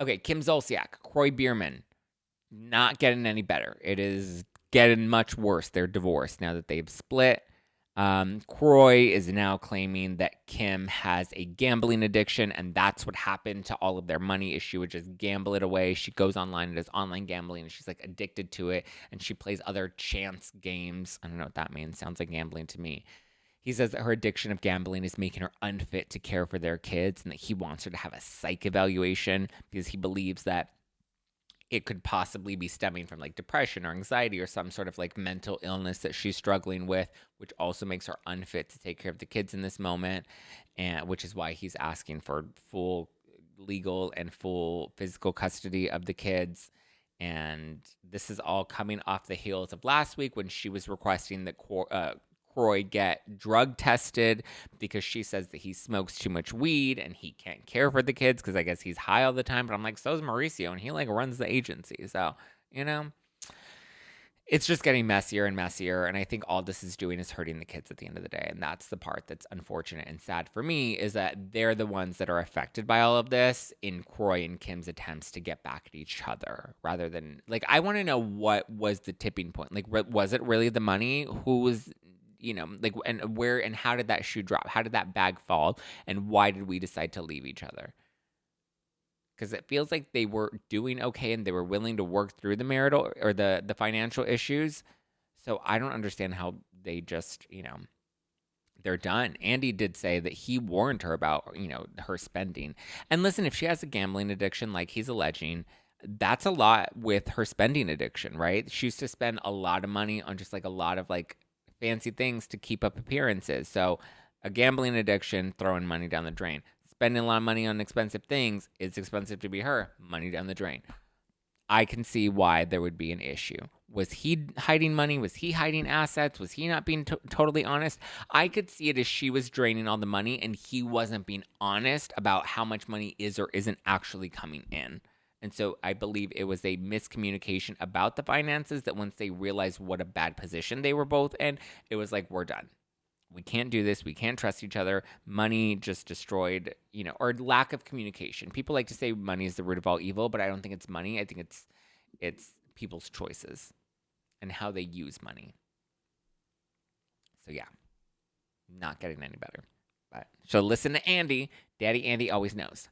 Okay, Kim Zolciak, Kroy Biermann, not getting any better. It is getting much worse. They're divorced now that they've split. Kroy is now claiming that Kim has a gambling addiction, and that's what happened to all of their money. Is she would just gamble it away. She goes online and does online gambling, and she's like addicted to it. And she plays other chance games. I don't know what that means. Sounds like gambling to me. He says that her addiction of gambling is making her unfit to care for their kids, and that he wants her to have a psych evaluation because he believes that it could possibly be stemming from like depression or anxiety or some sort of like mental illness that she's struggling with, which also makes her unfit to take care of the kids in this moment, and which is why he's asking for full legal and full physical custody of the kids. And this is all coming off the heels of last week when she was requesting that Kroy get drug tested because she says that he smokes too much weed and he can't care for the kids because I guess he's high all the time. But I'm like, so is Mauricio, and he like runs the agency. So, you know, it's just getting messier and messier. And I think all this is doing is hurting the kids at the end of the day. And that's the part that's unfortunate and sad for me, is that they're the ones that are affected by all of this in Kroy and Kim's attempts to get back at each other rather than like, I want to know what was the tipping point. Like, was it really the money? Who was, like, and where and how did that shoe drop? How did that bag fall? And why did we decide to leave each other? Because it feels like they were doing okay and they were willing to work through the marital or the financial issues. So I don't understand how they just, they're done. Andy did say that he warned her about, her spending. And listen, if she has a gambling addiction like he's alleging, that's a lot with her spending addiction, right? She used to spend a lot of money on just like a lot of like fancy things to keep up appearances. So a gambling addiction, throwing money down the drain. Spending a lot of money on expensive things, it's expensive to be her, money down the drain. I can see why there would be an issue. Was he hiding money? Was he hiding assets? Was he not being totally honest? I could see it as she was draining all the money and he wasn't being honest about how much money is or isn't actually coming in. And so I believe it was a miscommunication about the finances that once they realized what a bad position they were both in, it was like, we're done. We can't do this. We can't trust each other. Money just destroyed, or lack of communication. People like to say money is the root of all evil, but I don't think it's money. I think it's people's choices and how they use money. So yeah, not getting any better. But so listen to Andy. Daddy Andy always knows.